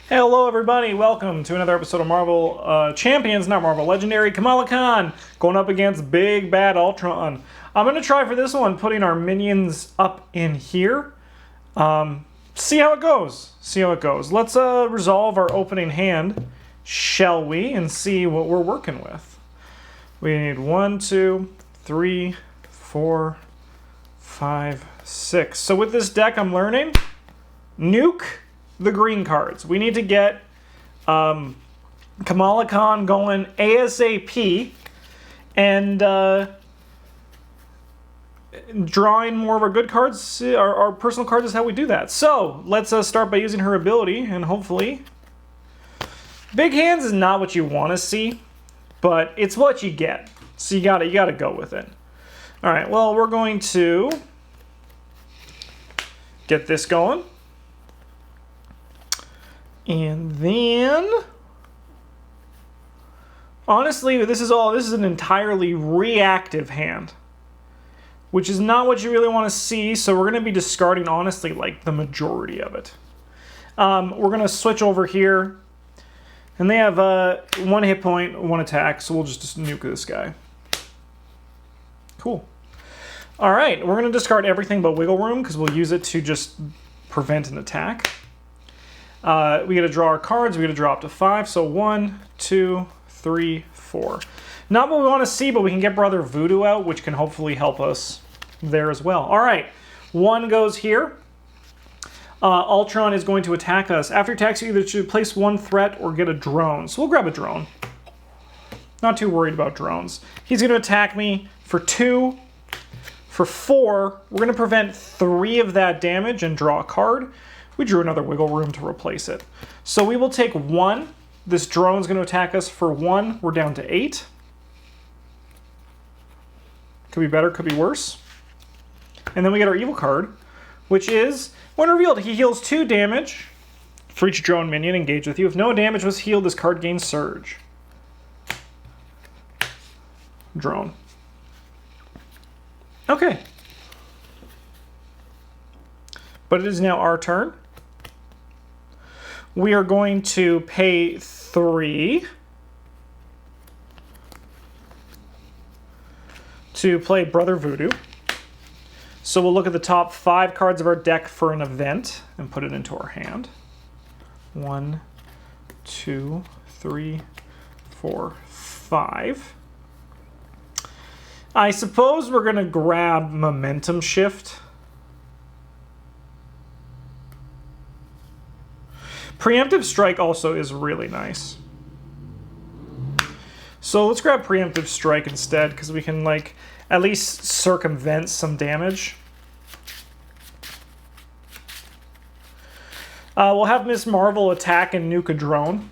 Hello everybody, welcome to another episode of Marvel Champions, not Marvel Legendary. Kamala Khan going up against Big Bad Ultron. I'm going to try for this one putting our minions up in here. See how it goes. Let's resolve our opening hand, shall we, and see what we're working with. We need 1, 2, 3, 4, 5, 6. So with this deck I'm learning, nuke the green cards. We need to get Kamala Khan going ASAP and drawing more of our good cards, our personal cards is how we do that. So let's start by using her ability and hopefully... Big hands is not what you want to see, but it's what you get. So you gotta go with it. Alright, well we're going to get this going. And then, honestly, this is an entirely reactive hand, which is not what you really want to see, so we're going to be discarding, honestly, like the majority of it. We're going to switch over here, and they have 1 hit point, 1 attack, so we'll just nuke this guy. Cool. Alright, we're going to discard everything but Wiggle Room, because we'll use it to just prevent an attack. We gotta draw our cards. We gotta draw up to 5. So 1, 2, 3, 4. Not what we want to see, but we can get Brother Voodoo out, which can hopefully help us there as well. All right, 1 goes here. Ultron is going to attack us. After attacks, you either should place 1 threat or get a drone. So we'll grab a drone. Not too worried about drones. He's going to attack me for 2. For 4, we're going to prevent 3 of that damage and draw a card. We drew another Wiggle Room to replace it. So we will take 1. This drone's going to attack us for 1. We're down to 8. Could be better, could be worse. And then we get our evil card, which is, when revealed, he heals 2 damage for each drone minion engaged with you. If no damage was healed, this card gains Surge. Drone. Okay. But it is now our turn. We are going to pay 3 to play Brother Voodoo. So we'll look at the top 5 cards of our deck for an event and put it into our hand. 1, 2, 3, 4, 5. I suppose we're going to grab Momentum Shift. Preemptive Strike also is really nice. So let's grab Preemptive Strike instead, because we can, like, at least circumvent some damage. We'll have Ms. Marvel attack and nuke a drone.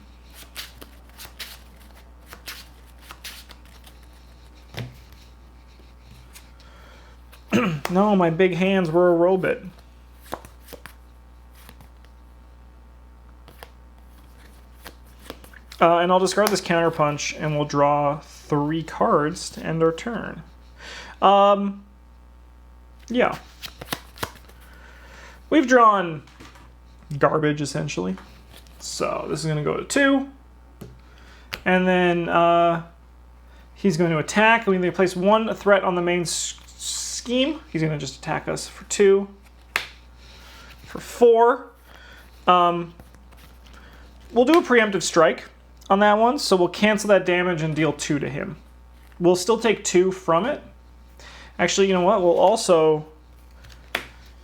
No, my big hands were a robot. And I'll discard this Counterpunch, and we'll draw 3 cards to end our turn. Yeah. We've drawn garbage, essentially. So this is going to go to 2. And then he's going to attack. We need to place 1 threat on the main scheme. He's going to just attack us for 2. For 4. We'll do a Preemptive Strike on that one, so we'll cancel that damage and deal 2 to him. We'll still take 2 from it. Actually, you know what? We'll also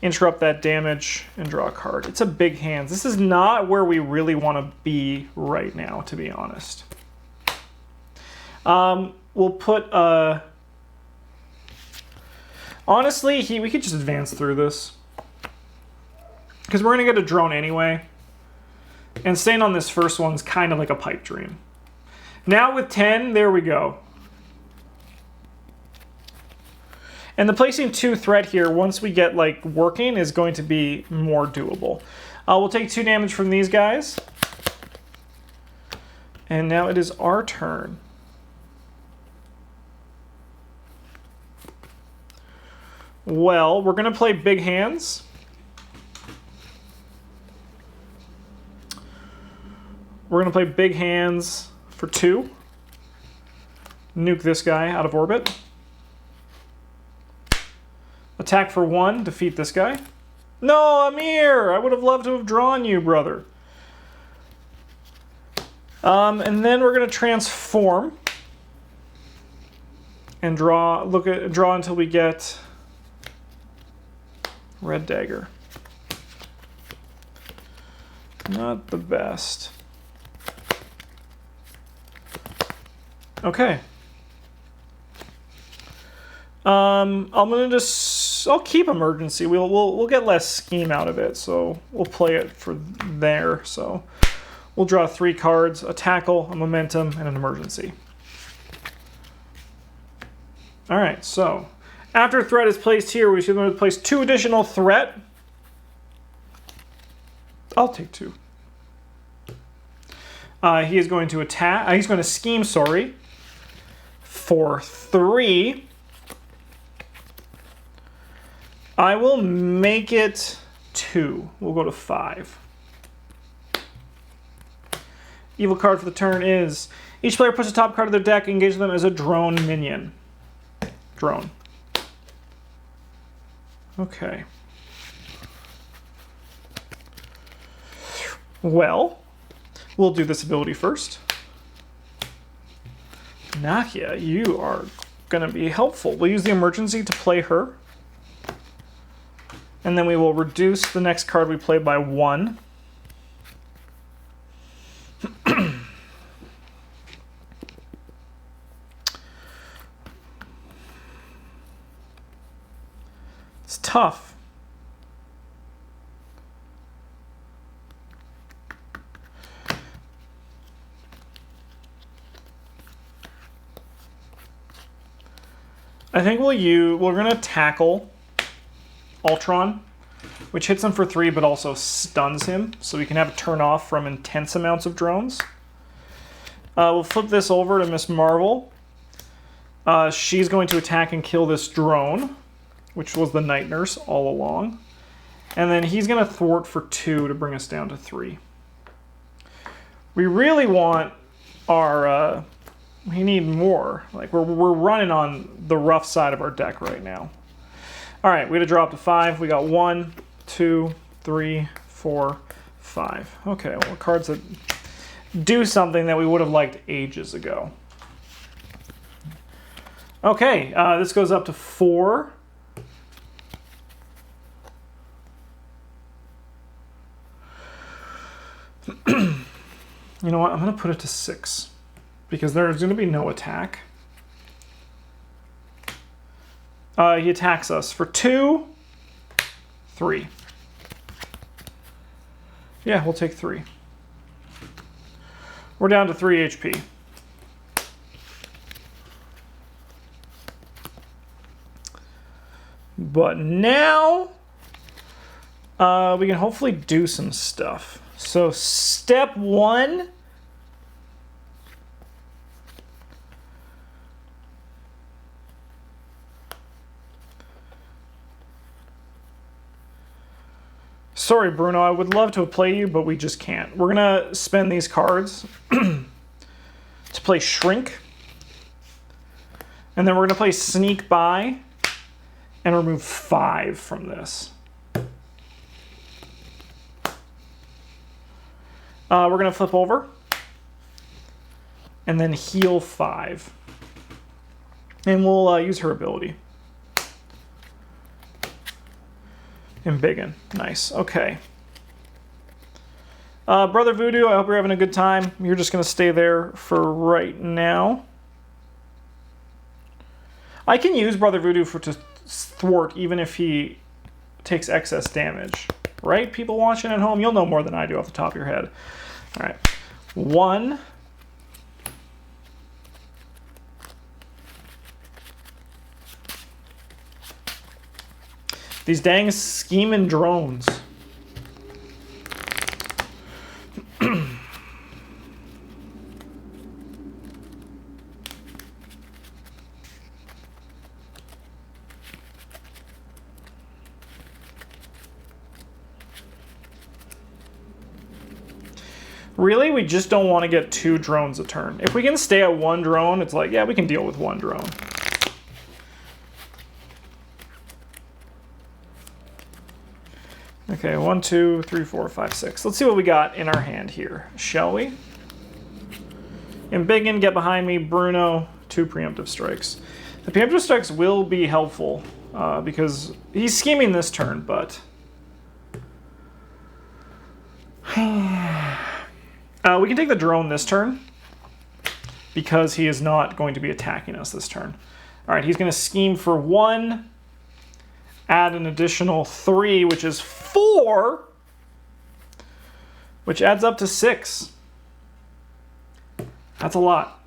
interrupt that damage and draw a card. It's a big hand. This is not where we really want to be right now, to be honest. We'll put... Honestly, we could just advance through this, because we're going to get a drone anyway. And staying on this first one's kind of like a pipe dream. Now with 10, there we go. And the placing 2 threat here, once we get like working, is going to be more doable. We'll take 2 damage from these guys. And now it is our turn. Well, we're going to play big hands. we're going to play Big Hands for 2. Nuke this guy out of orbit. Attack for 1, defeat this guy. No, Amir! I would have loved to have drawn you, brother. And then we're going to transform and draw until we get Red Dagger. Not the best. Okay. I'll keep Emergency. We'll get less scheme out of it, so we'll play it for there. So we'll draw 3 cards: a tackle, a momentum, and an emergency. All right. So after threat is placed here, we should place 2 additional threat. I'll take 2. He is going to attack. He's going to scheme. Sorry. For 3. I will make it 2. We'll go to 5. Evil card for the turn is each player puts a top card of their deck, engage them as a drone minion. Drone. Okay. Well, we'll do this ability first. Nakia, you are going to be helpful. We'll use the emergency to play her. And then we will reduce the next card we play by 1. It's tough. I think we're going to tackle Ultron, which hits him for 3 but also stuns him, so we can have a turn off from intense amounts of drones. We'll flip this over to Miss Marvel. She's going to attack and kill this drone, which was the Night Nurse all along. And then he's going to thwart for 2 to bring us down to 3. We really want our... we need more. Like, we're running on the rough side of our deck right now. All right, we had to drop to 5. We got 1, 2, 3, 4, 5. Okay, well, cards that do something that we would have liked ages ago. Okay, this goes up to 4. You know what? I'm going to put it to 6 because there's going to be no attack. He attacks us for 2, 3. Yeah, we'll take 3. We're down to 3 HP. But now we can hopefully do some stuff. So step 1. Sorry, Bruno, I would love to have played you, but we just can't. We're going to spend these cards to play Shrink. And then we're going to play Sneak By and remove 5 from this. We're going to flip over and then heal 5. And we'll use her ability. Embiggen. Nice. Okay. Brother Voodoo, I hope you're having a good time. You're just going to stay there for right now. I can use Brother Voodoo to thwart even if he takes excess damage. Right? People watching at home, you'll know more than I do off the top of your head. All right. 1. These dang scheming drones. Really, we just don't want to get 2 drones a turn. If we can stay at 1 drone, it's like, yeah, we can deal with 1 drone. Okay, 1, 2, 3, 4, 5, 6. Let's see what we got in our hand here, shall we? Embiggen, get behind me. Bruno, 2 preemptive strikes. The preemptive strikes will be helpful because he's scheming this turn, but... we can take the drone this turn because he is not going to be attacking us this turn. All right, he's going to scheme for 1, add an additional 3, which is 4, which adds up to 6. That's a lot.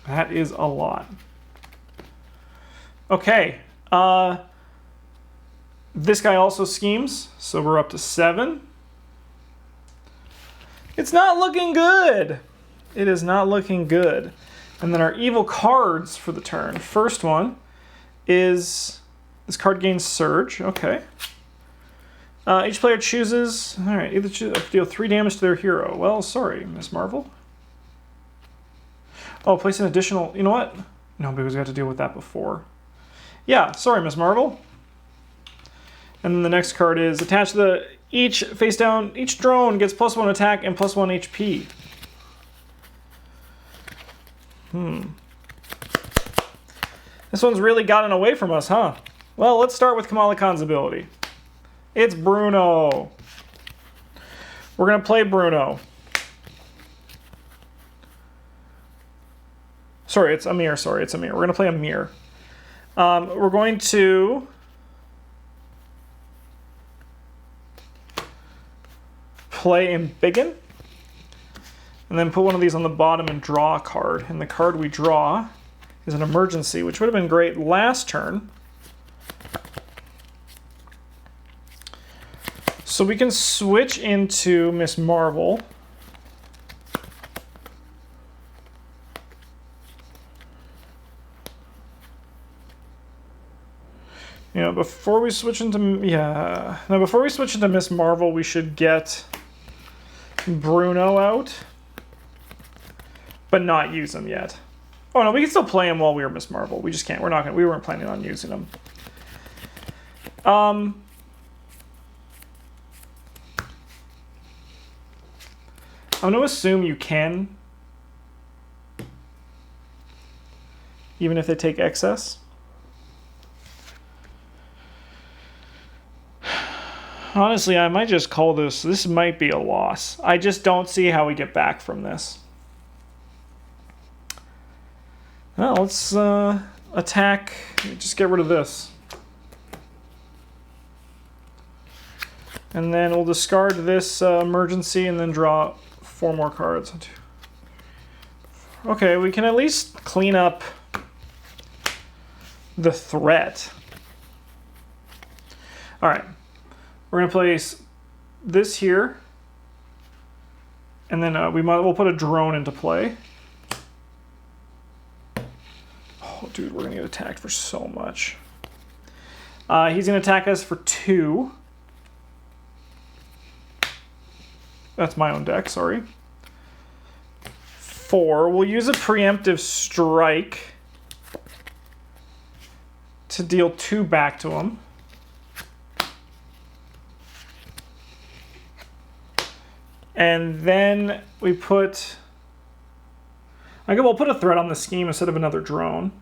That is a lot. Okay. This guy also schemes, so we're up to 7. It's not looking good. It is not looking good. And then our evil cards for the turn. First one is this card gains Surge. Okay. Each player chooses. All right. Either deal 3 damage to their hero. Well, sorry, Miss Marvel. Oh, place an additional. You know what? No, because we have to deal with that before. Yeah. Sorry, Miss Marvel. And then the next card is attach the each face down. Each drone gets +1 attack and +1 HP. This one's really gotten away from us, huh? Well, let's start with Kamala Khan's ability. It's Bruno. We're gonna play Bruno. Sorry, it's Amir. Sorry, it's Amir. We're gonna play Amir. We're going to play Embiggen, and then put one of these on the bottom and draw a card. And the card we draw is an emergency, which would have been great last turn. So we can switch into Miss Marvel. You know, before we switch into before we switch into Miss Marvel, we should get Bruno out, but not use him yet. Oh no, we can still play him while we were Miss Marvel. We just can't. We're not gonna. We weren't planning on using him. I'm gonna assume you can, even if they take excess. Honestly, I might just call this. This might be a loss. I just don't see how we get back from this. Well, let's attack. Just get rid of this. And then we'll discard this emergency and then draw 4 more cards. Okay, we can at least clean up the threat. All right. We're going to place this here, and then we'll put a drone into play. Oh, dude, we're going to get attacked for so much. He's going to attack us for 2. That's my own deck, sorry. 4. We'll use a preemptive strike to deal 2 back to him. And then we put... Okay, we'll put a threat on the scheme instead of another drone.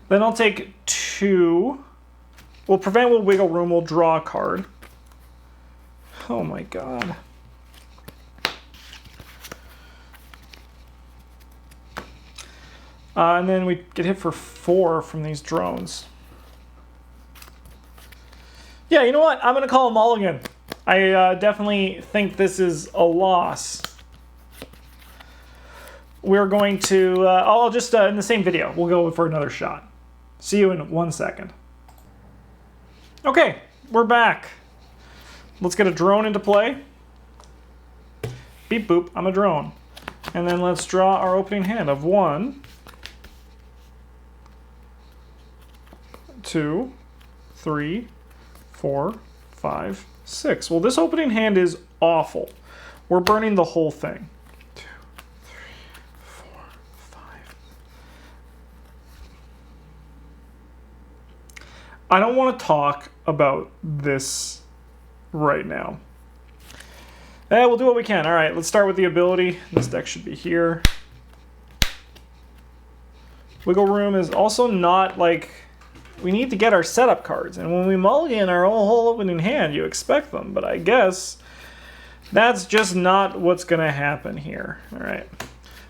Then I'll take 2. We'll prevent, we'll wiggle room, we'll draw a card. Oh my god. And then we get hit for 4 from these drones. Yeah, you know what? I'm going to call a mulligan. I definitely think this is a loss. We're going to... I'll just, in the same video, we'll go for another shot. See you in 1 second. Okay, we're back. Let's get a drone into play. Beep boop, I'm a drone. And then let's draw our opening hand of 1, 2, 3, 4, 5, 6. Well, this opening hand is awful. We're burning the whole thing. 2, 3, 4, 5. I don't want to talk about this right now. We'll do what we can. All right, let's start with the ability. This deck should be here. Wiggle Room is also not like... We need to get our setup cards. And when we mulligan our whole opening hand, you expect them. But I guess that's just not what's going to happen here. All right.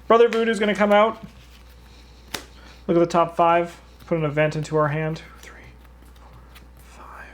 Brother Voodoo's going to come out. Look at the top 5. Put an event into our hand. 3, 4, 5.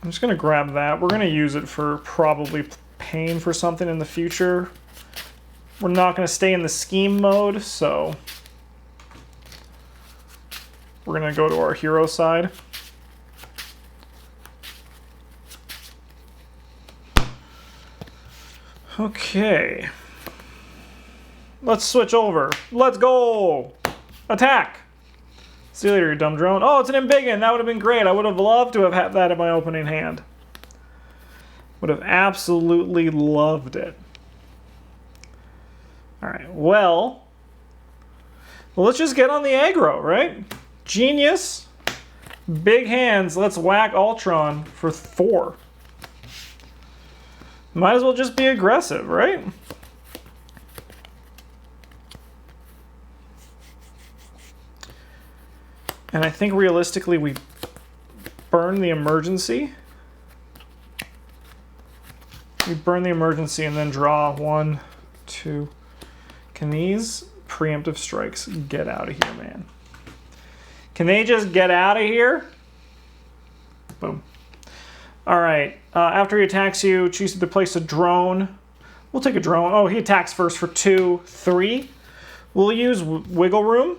I'm just going to grab that. We're going to use it for probably paying for something in the future. We're not going to stay in the scheme mode, so we're going to go to our hero side. Okay. Let's switch over. Let's go! Attack! See you later, you dumb drone. Oh, it's an Embiggen. That would have been great. I would have loved to have had that in my opening hand. Would have absolutely loved it. All right, well, let's just get on the aggro, right? Genius. Big hands. Let's whack Ultron for 4. Might as well just be aggressive, right? And I think realistically we burn the emergency. We burn the emergency and then draw 1, 2. Can these preemptive strikes get out of here, man? Can they just get out of here? Boom. All right. After he attacks you, choose to place a drone. We'll take a drone. Oh, he attacks first for 2, 3. We'll use Wiggle Room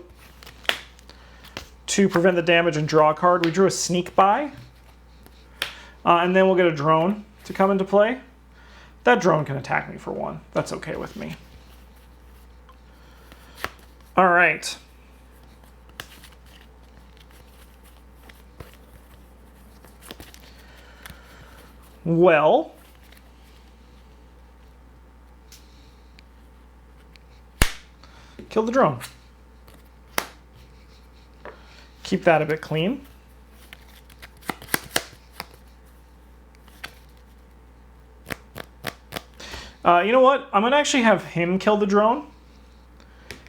to prevent the damage and draw a card. We drew a Sneak By. And then we'll get a drone to come into play. That drone can attack me for 1. That's okay with me. All right. Well, kill the drone. Keep that a bit clean. You know what? I'm going to actually have him kill the drone.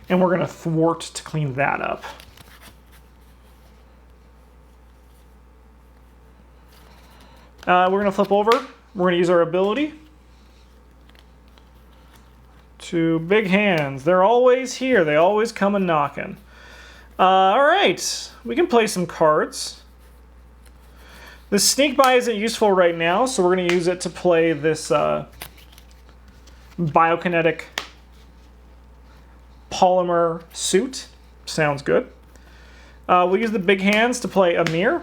And we're going to thwart to clean that up. We're going to flip over. We're going to use our ability. To big hands. They're always here. They always come a knocking. All right. We can play some cards. The Sneak By isn't useful right now, so we're going to use it to play this biokinetic polymer suit. Sounds good. We'll use the big hands to play Amir.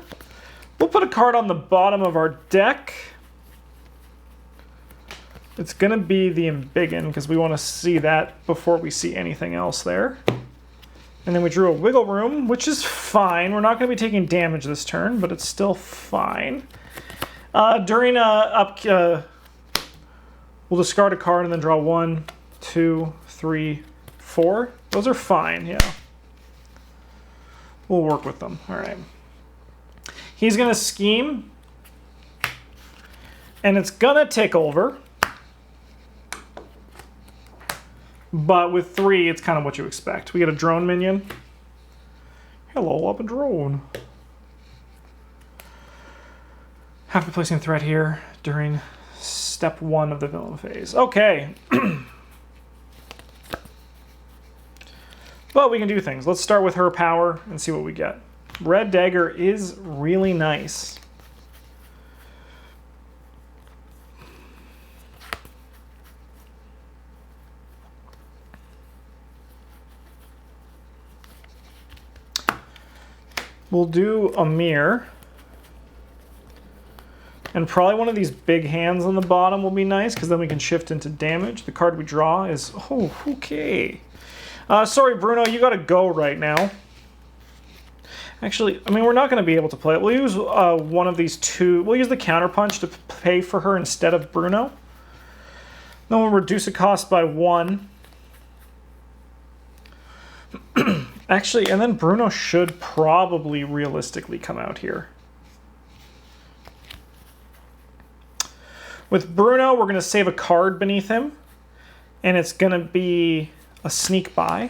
We'll put a card on the bottom of our deck. It's going to be the Embiggen, because we want to see that before we see anything else there. And then we drew a Wiggle Room, which is fine. We're not going to be taking damage this turn, but it's still fine. During we'll discard a card and then draw 1, 2, 3, 4. Those are fine, yeah. We'll work with them. All right. He's going to scheme. And it's going to tick over. But with 3, it's kind of what you expect. We get a drone minion. Hello, I'm a drone. Have to place a threat here during step 1 of the villain phase. Okay. But we can do things. Let's start with her power and see what we get. Red Dagger is really nice. We'll do a mirror. And probably one of these big hands on the bottom will be nice, because then we can shift into damage. The card we draw is... Oh, okay. Sorry, Bruno, you gotta go right now. Actually, I mean, we're not going to be able to play it. We'll use one of these two. We'll use the counterpunch to pay for her instead of Bruno. Then we'll reduce the cost by 1. Actually, and then Bruno should probably realistically come out here. With Bruno, we're going to save a card beneath him. And it's going to be a sneak by.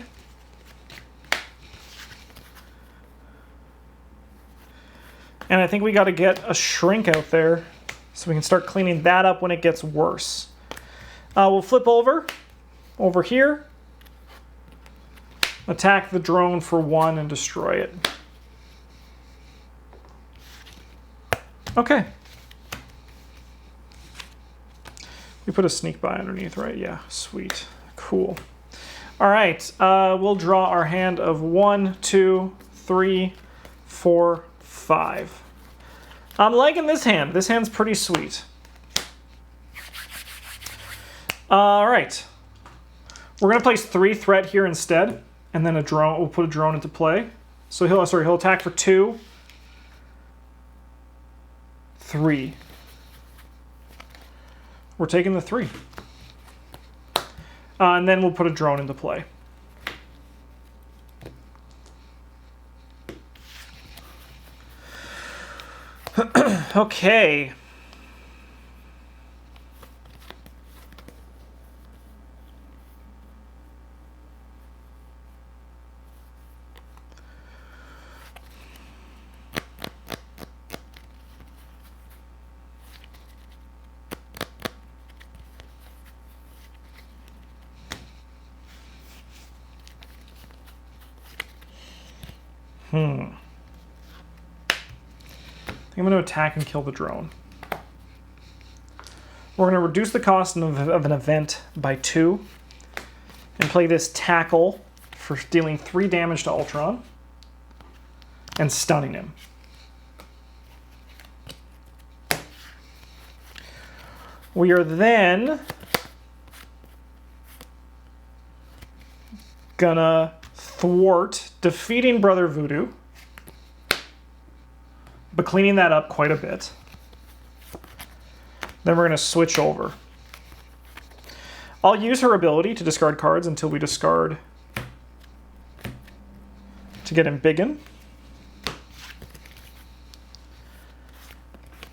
And I think we got to get a shrink out there so we can start cleaning that up when it gets worse. We'll flip over here, attack the drone for 1 and destroy it. Okay. We put a sneak by underneath, right? Yeah, sweet. Cool. All right, we'll draw our hand of 1, 2, 3, 4, 5. I'm liking this hand. This hand's pretty sweet. All right. We're going to place 3 threat here instead, and then a drone. We'll put a drone into play. So he'll attack for 2, 3. We're taking the 3. And then we'll put a drone into play. Okay. I'm going to attack and kill the drone. We're going to reduce the cost of an event by 2 and play this tackle for dealing 3 damage to Ultron and stunning him. We are then gonna thwart defeating Brother Voodoo, but cleaning that up quite a bit. Then we're going to switch over. I'll use her ability to discard cards until we discard to get Embiggen.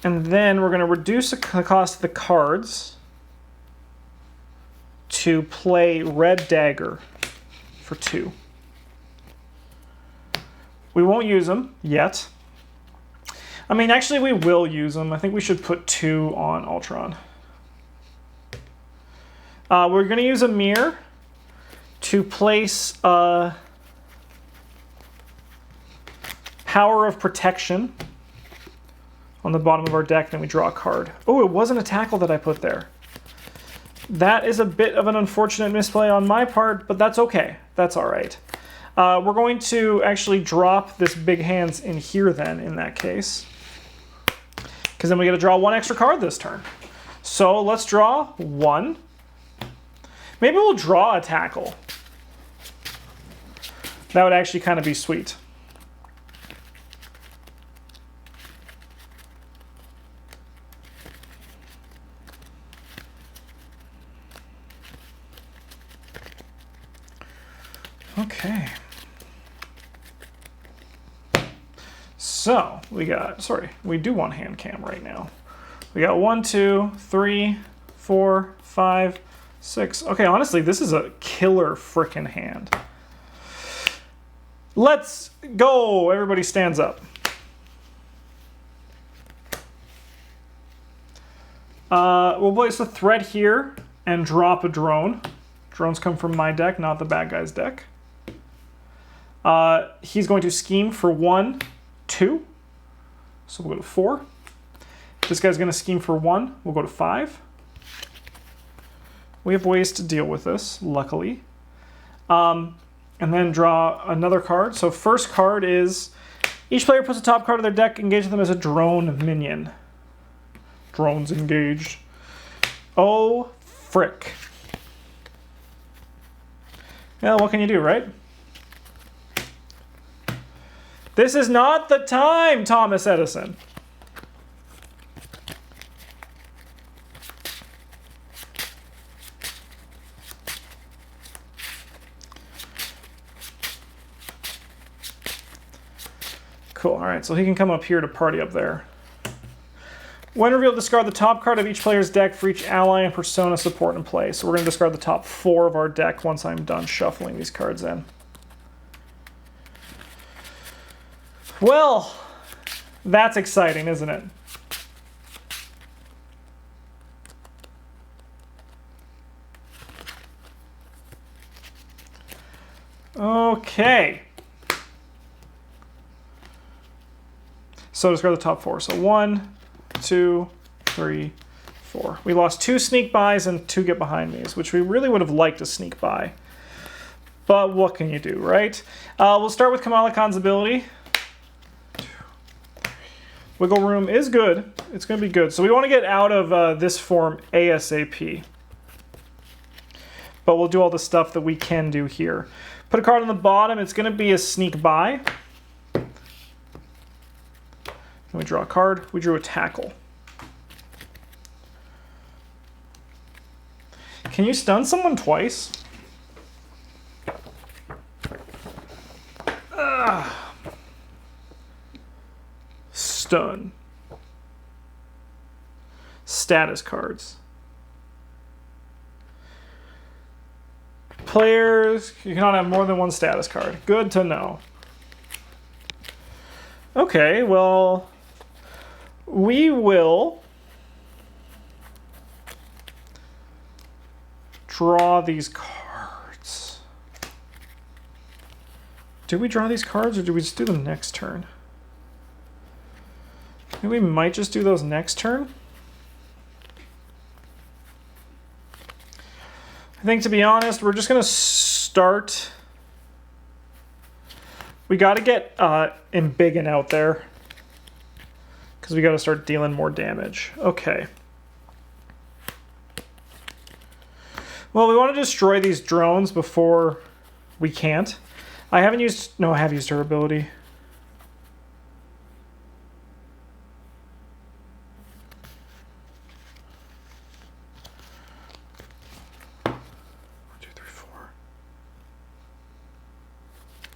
And then we're going to reduce the cost of the cards to play Red Dagger for 2. We won't use them yet. I mean, actually, we will use them. I think we should put 2 on Ultron. We're going to use a mirror to place Power of Protection on the bottom of our deck. Then we draw a card. Oh, it wasn't a tackle that I put there. That is a bit of an unfortunate misplay on my part, but that's okay. That's all right. We're going to actually drop this big hands in here then, in that case. Because then we get to draw 1 extra card this turn. So let's draw 1. Maybe we'll draw a tackle. That would actually kind of be sweet. Okay. So we do want hand cam right now. We got 1, 2, 3, 4, 5, 6. Okay, honestly, this is a killer frickin' hand. Let's go. Everybody stands up. We'll place a threat here and drop a drone. Drones come from my deck, not the bad guy's deck. He's going to scheme for 1, 2. So we'll go to 4. This guy's going to scheme for 1. We'll go to 5. We have ways to deal with this, luckily. And then draw another card. So first card is Each player puts a top card of their deck, engage them as a drone minion. Drones engaged. Oh, frick. Yeah, what can you do, right? This is not the time, Thomas Edison. Cool, all right, so he can come up here to party up there. When revealed, discard the top card of each player's deck for each ally and persona support in play. So we're going to discard the top 4 of our deck once I'm done shuffling these cards in. Well, that's exciting, isn't it? Okay. So discard the top 4. So 1, 2, 3, 4. We lost 2 sneak buys and 2 get behind me's, which we really would have liked to sneak by. But what can you do, right? We'll start with Kamala Khan's ability. Wiggle room is good. It's going to be good. So we want to get out of this form ASAP. But we'll do all the stuff that we can do here. Put a card on the bottom. It's going to be a sneak by. Then we draw a card. We drew a tackle. Can you stun someone twice? Stun. Status cards. Players, you cannot have more than 1 status card. Good to know. Okay, well, we will draw these cards. Do we draw these cards or do we just do them next turn? I think we might just do those next turn. I think, to be honest, we're just going to start. We got to get embiggen out there because we got to start dealing more damage. Okay. Well, we want to destroy these drones before we can't. I haven't used... No, I have used her ability.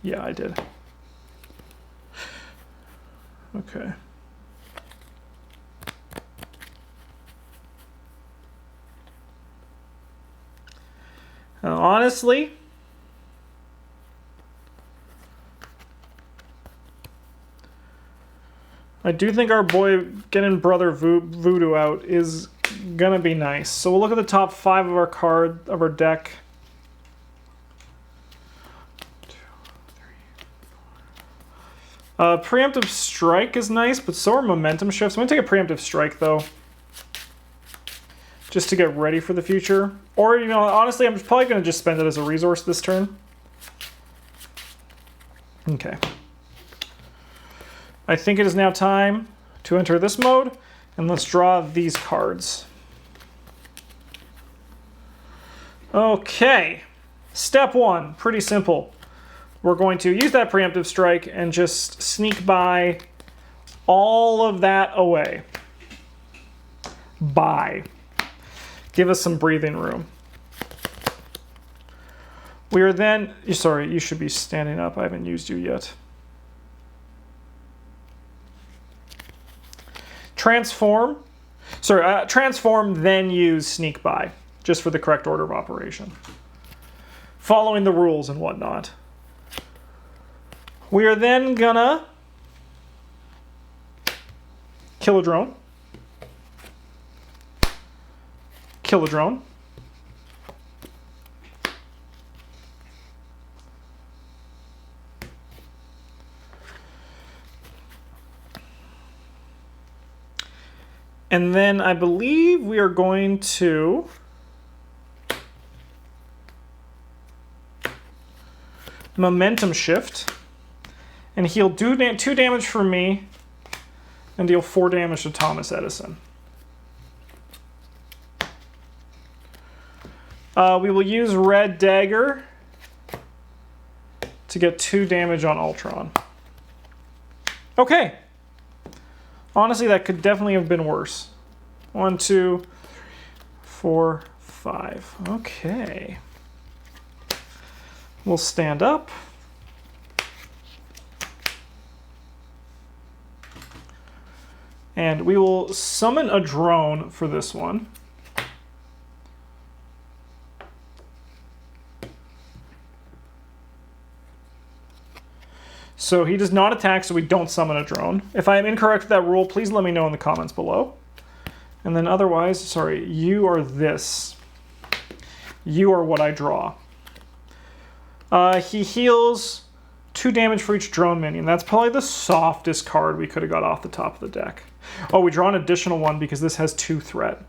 Yeah, I did. Okay. Now, honestly, I do think our boy getting Brother Voodoo out is gonna be nice. So we'll look at the top 5 of our deck. Preemptive Strike is nice, but so are Momentum Shifts. I'm going to take a Preemptive Strike, though, just to get ready for the future. Or, you know, honestly, I'm probably going to just spend it as a resource this turn. Okay. I think it is now time to enter this mode, and let's draw these cards. Okay. Step 1, pretty simple. We're going to use that Preemptive Strike and just sneak by all of that away. Bye. Give us some breathing room. We are then... Sorry, you should be standing up. I haven't used you yet. Transform. Sorry, transform, then use sneak by, just for the correct order of operation. Following the rules and whatnot. We are then gonna kill a drone. Kill a drone. And then I believe we are going to Momentum Shift. And he'll do 2 damage for me and deal 4 damage to Thomas Edison. We will use Red Dagger to get 2 damage on Ultron. Okay. Honestly, that could definitely have been worse. 1, 2, 4, 5. Okay. We'll stand up. And we will summon a drone for this one. So he does not attack, so we don't summon a drone. If I am incorrect with that rule, please let me know in the comments below. And then otherwise, sorry, you are this. You are what I draw. He heals 2 damage for each drone minion. That's probably the softest card we could have got off the top of the deck. Oh, we draw an additional one because this has 2 threat.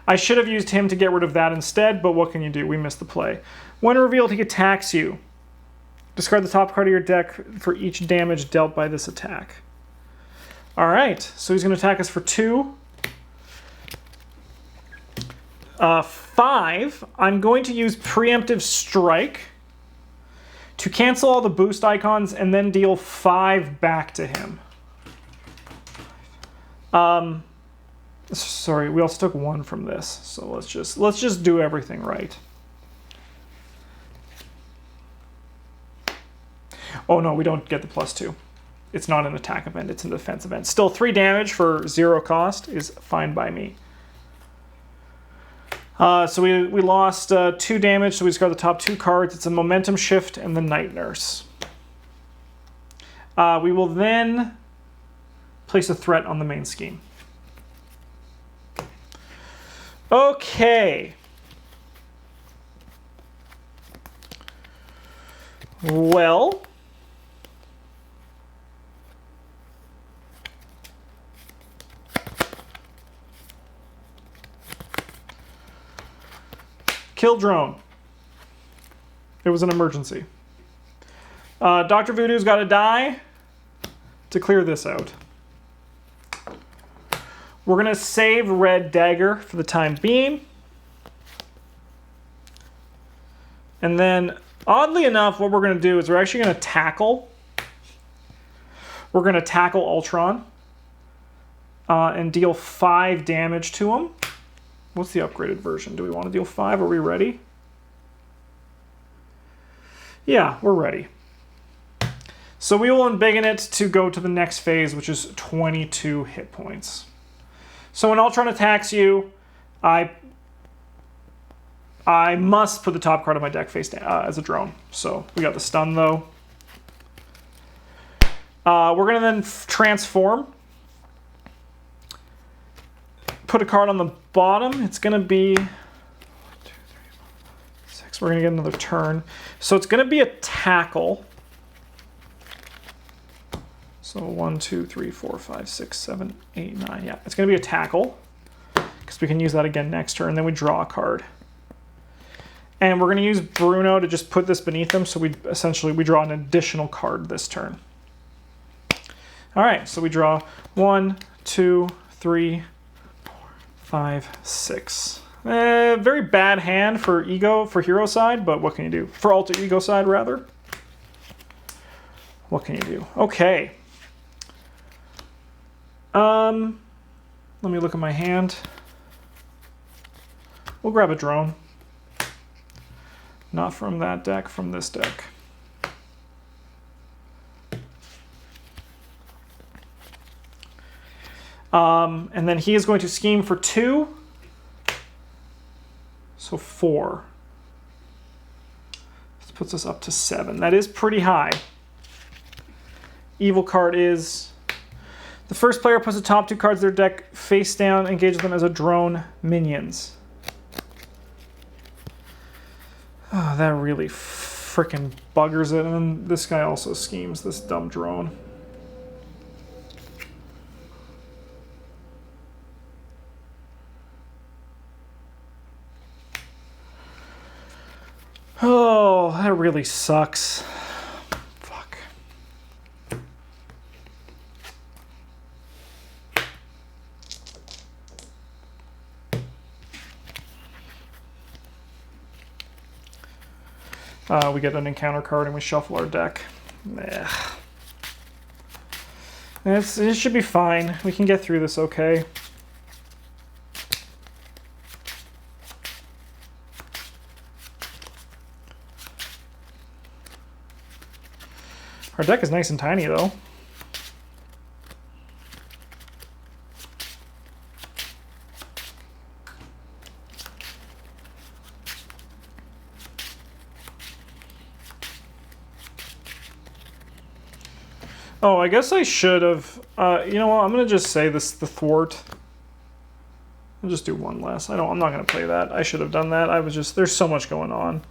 I should have used him to get rid of that instead, but what can you do? We missed the play. When revealed, he attacks you. Discard the top card of your deck for each damage dealt by this attack. All right, so he's going to attack us for 2. 5, I'm going to use Preemptive Strike to cancel all the boost icons and then deal 5 back to him. Sorry, we also took 1 from this, so let's just do everything right. Oh no, we don't get the +2. It's not an attack event, it's an defense event. Still 3 damage for 0 cost is fine by me. So we lost 2 damage, so we discard the top 2 cards. It's a Momentum Shift and the Night Nurse. We will then place a threat on the main scheme. Okay. Well, kill drone. It was an emergency. Dr. Voodoo's got to die to clear this out. We're going to save Red Dagger for the time being. And then, oddly enough, what we're going to do is we're actually going to tackle. We're going to tackle Ultron and deal 5 damage to him. What's the upgraded version? Do we want to deal 5? Are we ready? Yeah, we're ready. So we will embiggen it to go to the next phase, which is 22 hit points. So when Ultron attacks you, I must put the top card of my deck face down as a drone. So we got the stun though. We're going to then transform. Put a card on the bottom. It's going to be 1, 2, 3, 4, 5, 6. We're going to get another turn. So it's going to be a tackle. So 1, 2, 3, 4, 5, 6, 7, 8, 9. Yeah, it's going to be a tackle because we can use that again next turn. Then we draw a card. And we're going to use Bruno to just put this beneath him. So we draw an additional card this turn. All right, so we draw 1, 2, 3, 4, 5, 6. Very bad hand for hero side, but what can you do? For alter ego side, rather. What can you do? Okay. Let me look at my hand. We'll grab a drone. Not from that deck, from this deck. And then he is going to scheme for 2. So 4. This puts us up to 7. That is pretty high. Evil card is... The first player puts the top 2 cards of their deck face down, engages them as a drone minions. Oh, that really freaking buggers it. And then this guy also schemes, this dumb drone. Oh, that really sucks. Fuck. We get an encounter card and we shuffle our deck. It should be fine. We can get through this okay. Our deck is nice and tiny, though. Oh, I guess I should have... you know what? I'm going to just say the thwart. I'll just do one less. I'm not going to play that. I should have done that. There's so much going on.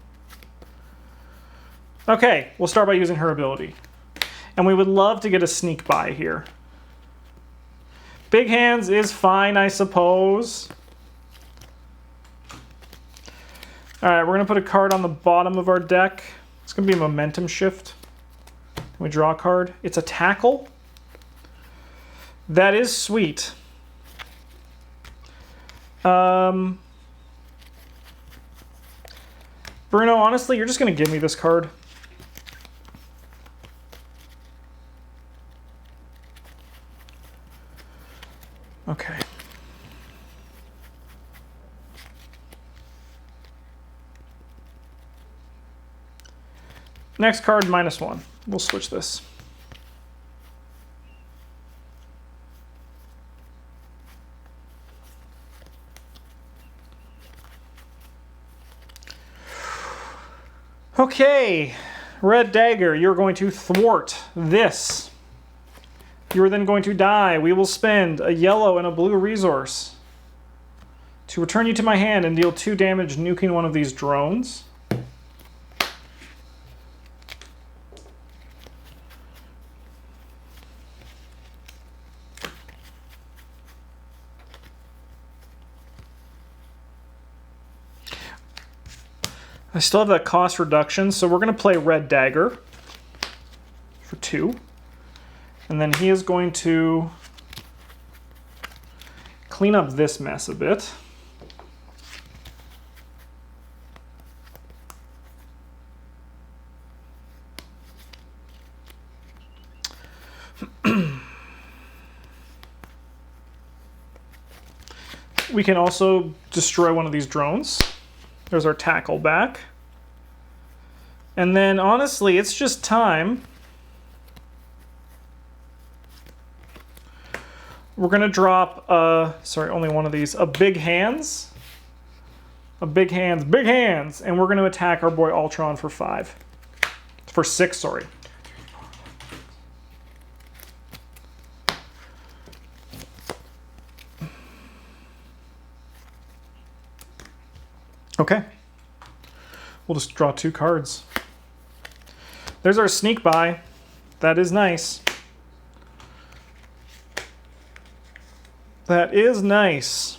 Okay, we'll start by using her ability. And we would love to get a sneak by here. Big hands is fine, I suppose. Alright, we're going to put a card on the bottom of our deck. It's going to be a momentum shift. We draw a card. It's a tackle. That is sweet. Bruno, honestly, you're just going to give me this card. Okay. Next card, -1. We'll switch this. Okay, Red Dagger, you're going to thwart this. You are then going to die. We will spend a yellow and a blue resource to return you to my hand and deal 2 damage nuking one of these drones. I still have that cost reduction, so we're going to play Red Dagger for 2. And then he is going to clean up this mess a bit. We can also destroy one of these drones. There's our tackle back. And then, honestly, it's just time. We're going to drop, only one of these. A Big Hands. Big Hands. And we're going to attack our boy Ultron for 5. For 6, sorry. Okay. We'll just draw 2 cards. There's our sneak by. That is nice. That is nice.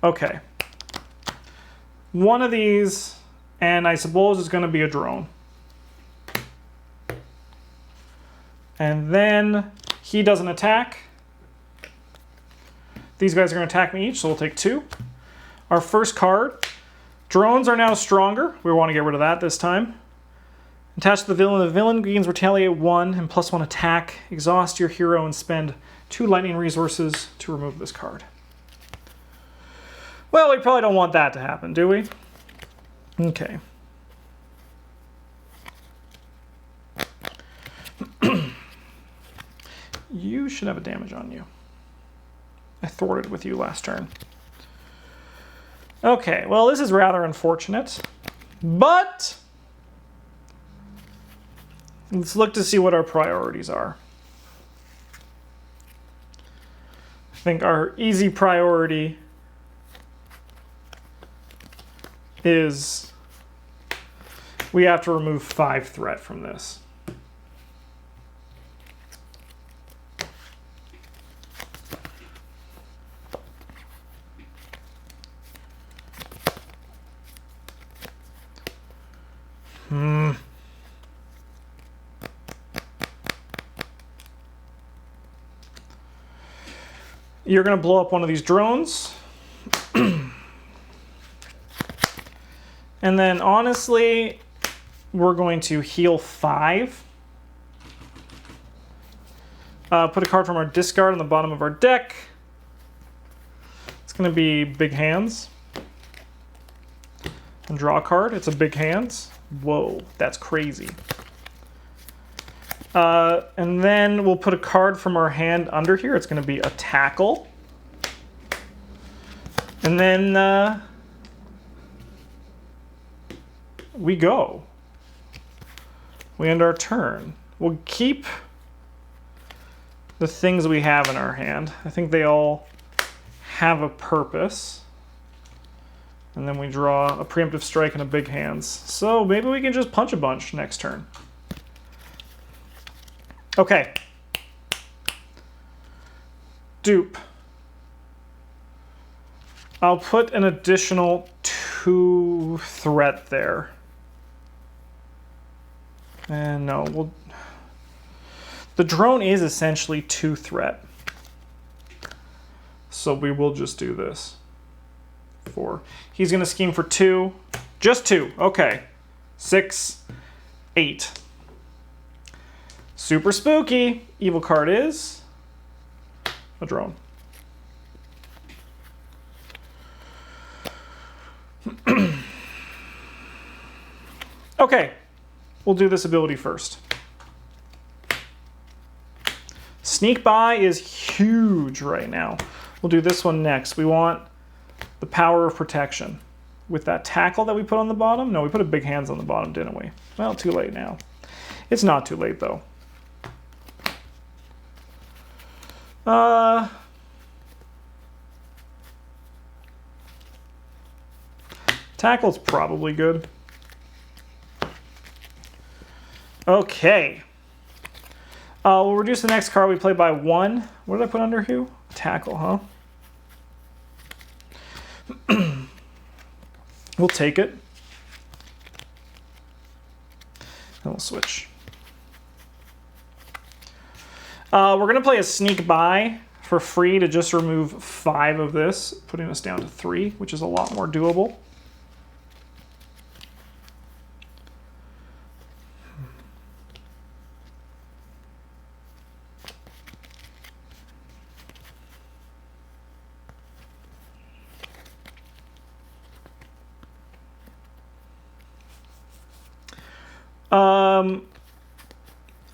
Okay. One of these, and I suppose it's going to be a drone. And then he doesn't attack. These guys are going to attack me each, so we'll take 2. Our first card. Drones are now stronger. We want to get rid of that this time. Attach to the villain. The villain gains retaliate 1 and +1 attack. Exhaust your hero and spend 2 lightning resources to remove this card. Well, we probably don't want that to happen, do we? Okay. You should have a damage on you. I thwarted with you last turn. Okay, well, this is rather unfortunate, but let's look to see what our priorities are. I think our easy priority is we have to remove 5 threat from this. You're going to blow up one of these drones. And then honestly, we're going to heal 5. Put a card from our discard on the bottom of our deck. It's going to be Big Hands. And draw a card. It's a Big Hands. Whoa, that's crazy. And then we'll put a card from our hand under here. It's going to be a Tackle. And then we go. We end our turn. We'll keep the things we have in our hand. I think they all have a purpose. And then we draw a Preemptive Strike and a Big Hands. So maybe we can just punch a bunch next turn. Okay. Dupe. I'll put an additional 2 threat there. And no, the drone is essentially 2 threat. So we will just do this. 4. He's going to scheme for 2. Just 2. Okay. 6, 8. Super spooky. Evil card is a drone. Okay. We'll do this ability first. Sneak by is huge right now. We'll do this one next. We want the Power of Protection. With that Tackle that we put on the bottom? No, we put a Big Hands on the bottom, didn't we? Well, too late now. It's not too late, though. Tackle's probably good. Okay. We'll reduce the next card we play by 1. What did I put under here? Tackle, huh? We'll take it. And we'll switch. We're going to play a Sneak By for free to just remove 5 of this, putting us down to 3, which is a lot more doable.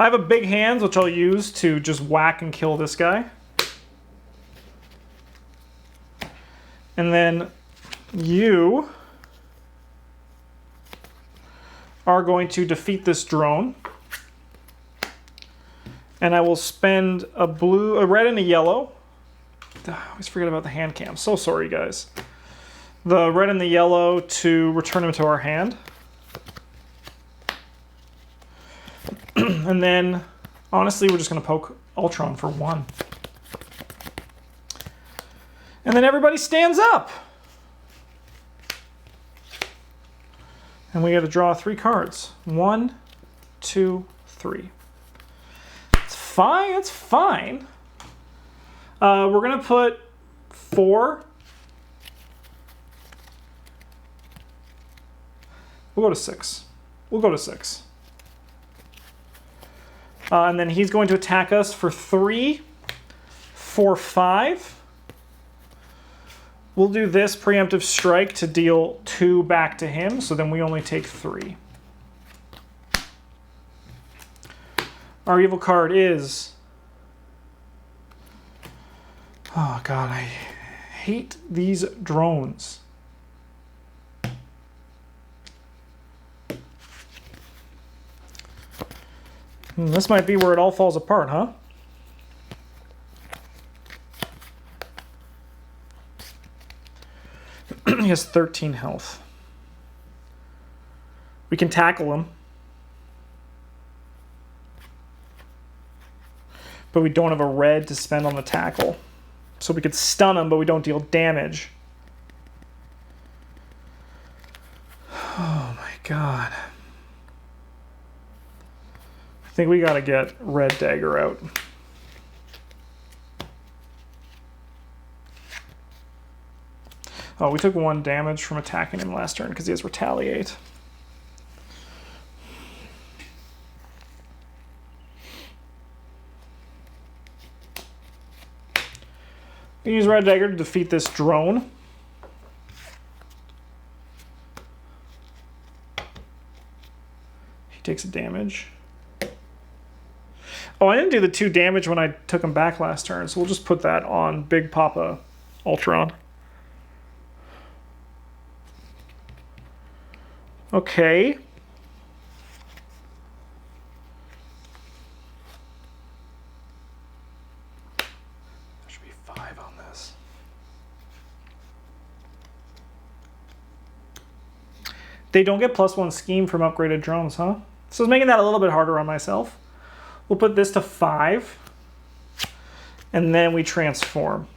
I have a Big Hands, which I'll use to just whack and kill this guy. And then you are going to defeat this drone. And I will spend a red and a yellow. I always forget about the hand cam. So sorry, guys. The red and the yellow to return him to our hand. And then, honestly, we're just going to poke Ultron for 1. And then everybody stands up. And we got to draw 3 cards. 1, 2, 3. It's fine. It's fine. We're going to put 4. We'll go to 6. We'll go to 6. And then he's going to attack us for 3, 4, 5. We'll do this Preemptive Strike to deal 2 back to him, so then we only take 3. Our evil card is... Oh god, I hate these drones. This might be where it all falls apart, huh? He has 13 health. We can tackle him. But we don't have a red to spend on the tackle. So we could stun him, but we don't deal damage. Oh my god. I think we gotta get Red Dagger out. Oh, we took 1 damage from attacking him last turn because he has Retaliate. We use Red Dagger to defeat this drone. He takes a damage. Oh, I didn't do the 2 damage when I took him back last turn, so we'll just put that on Big Papa Ultron. Okay. There should be 5 on this. They don't get +1 scheme from upgraded drones, huh? So it's making that a little bit harder on myself. We'll put this to 5, and then we transform.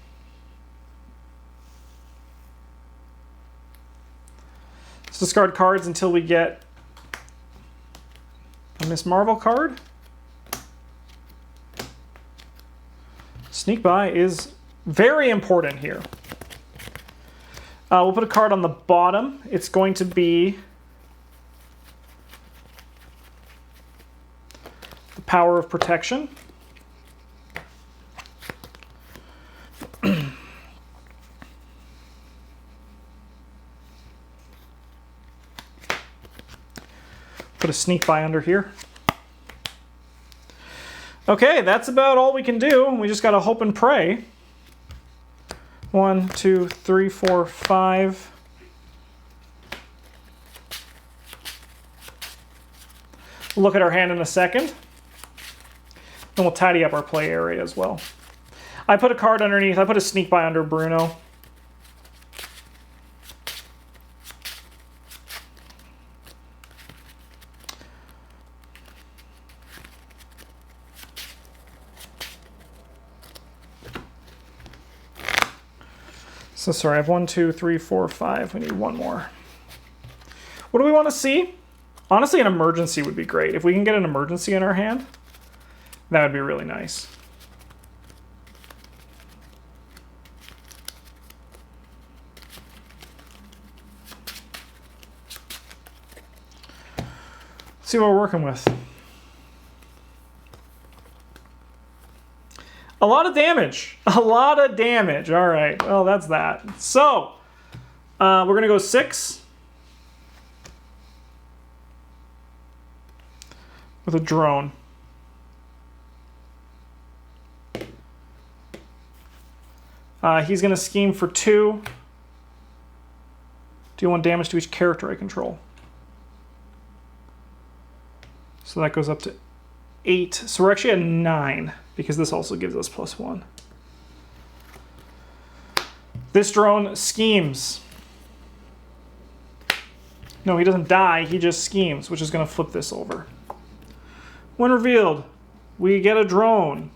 Let's discard cards until we get a Miss Marvel card. Sneak by is very important here. We'll put a card on the bottom. It's going to be the Power of Protection. Put a sneak by under here. Okay, that's about all we can do. We just gotta hope and pray. 1, 2, 3, 4, 5. We'll look at our hand in a second. And we'll tidy up our play area as well. I put a card underneath. I put a sneak by under Bruno. So sorry, I have 1, 2, 3, 4, 5. We need 1 more. What do we want to see? Honestly, an emergency would be great. If we can get an emergency in our hand, that would be really nice. Let's see what we're working with. A lot of damage. A lot of damage. All right. Well, that's that. So, we're going to go 6. With a drone. He's going to scheme for 2. Deal 1 damage to each character I control. So that goes up to 8. So we're actually at 9. Because this also gives us +1. This drone schemes. No, he doesn't die, he just schemes, which is going to flip this over. When revealed, we get a drone.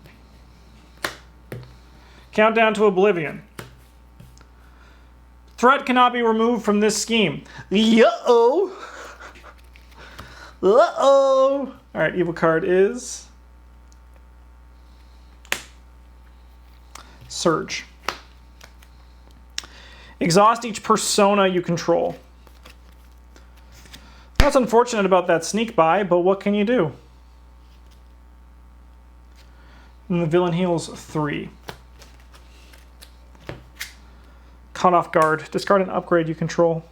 Countdown to oblivion. Threat cannot be removed from this scheme. Uh-oh! Uh-oh! Alright, evil card is Surge. Exhaust each persona you control. That's unfortunate about that sneak by, but what can you do? And the villain heals 3. Caught off guard. Discard an upgrade you control.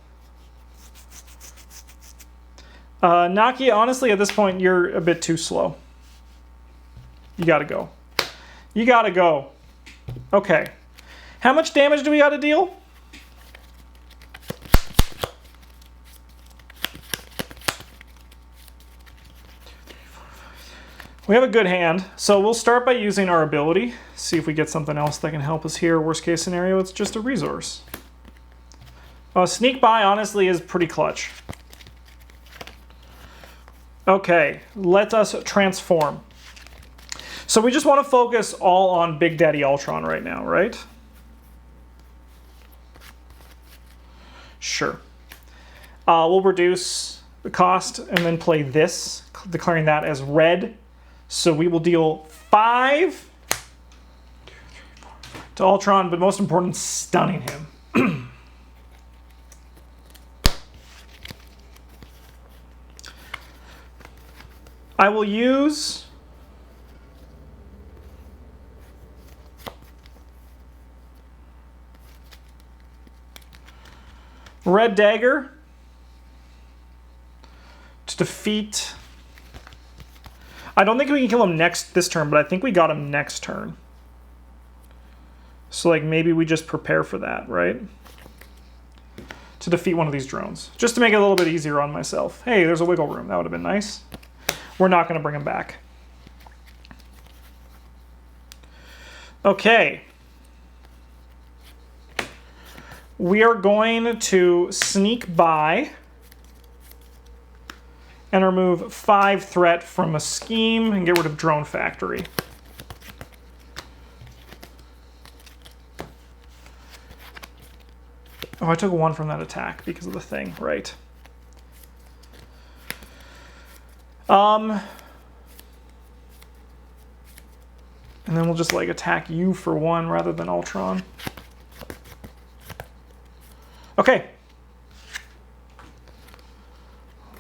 Nakia, honestly, at this point, you're a bit too slow. You gotta go. You gotta go. Okay. How much damage do we gotta deal? We have a good hand, so we'll start by using our ability. See if we get something else that can help us here. Worst case scenario, it's just a resource. Sneak by, honestly, is pretty clutch. Okay, let us transform. So we just want to focus all on Big Daddy Ultron right now, right? Sure. We'll reduce the cost and then play this, declaring that as red. So we will deal 5 to Ultron, but most important, stunning him. I will use Red Dagger to defeat... I don't think we can kill him this turn, but I think we got him next turn. So like maybe we just prepare for that, right? To defeat one of these drones. Just to make it a little bit easier on myself. Hey, there's a wiggle room. That would have been nice. We're not going to bring him back. Okay. We are going to sneak by and remove 5 threat from a scheme and get rid of Drone Factory. Oh, I took 1 from that attack because of the thing, right. And then we'll just like attack you for 1 rather than Ultron. Okay.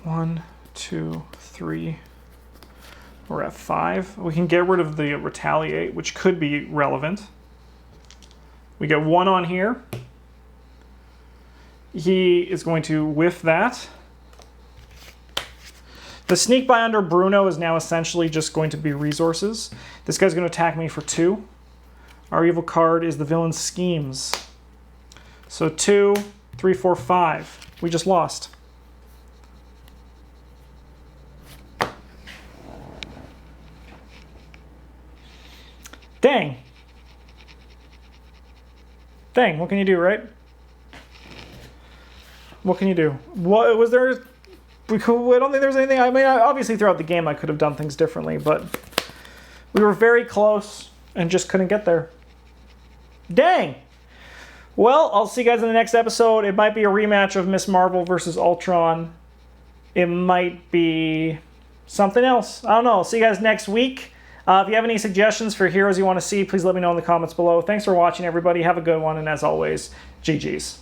1, 2, 3. We're at 5. We can get rid of the retaliate, which could be relevant. We get 1 on here. He is going to whiff that. The sneak by under Bruno is now essentially just going to be resources. This guy's going to attack me for 2. Our evil card is the villain's schemes. So 2, 3, 4, 5. We just lost. Dang. Dang, what can you do, right? What can you do? What was there? I don't think there's anything. I mean, obviously throughout the game I could have done things differently, but we were very close and just couldn't get there. Dang. Well, I'll see you guys in the next episode. It might be a rematch of Ms. Marvel versus Ultron. It might be something else. I don't know. I'll see you guys next week. If you have any suggestions for heroes you want to see, please let me know in the comments below. Thanks for watching, everybody. Have a good one, and as always, GG's.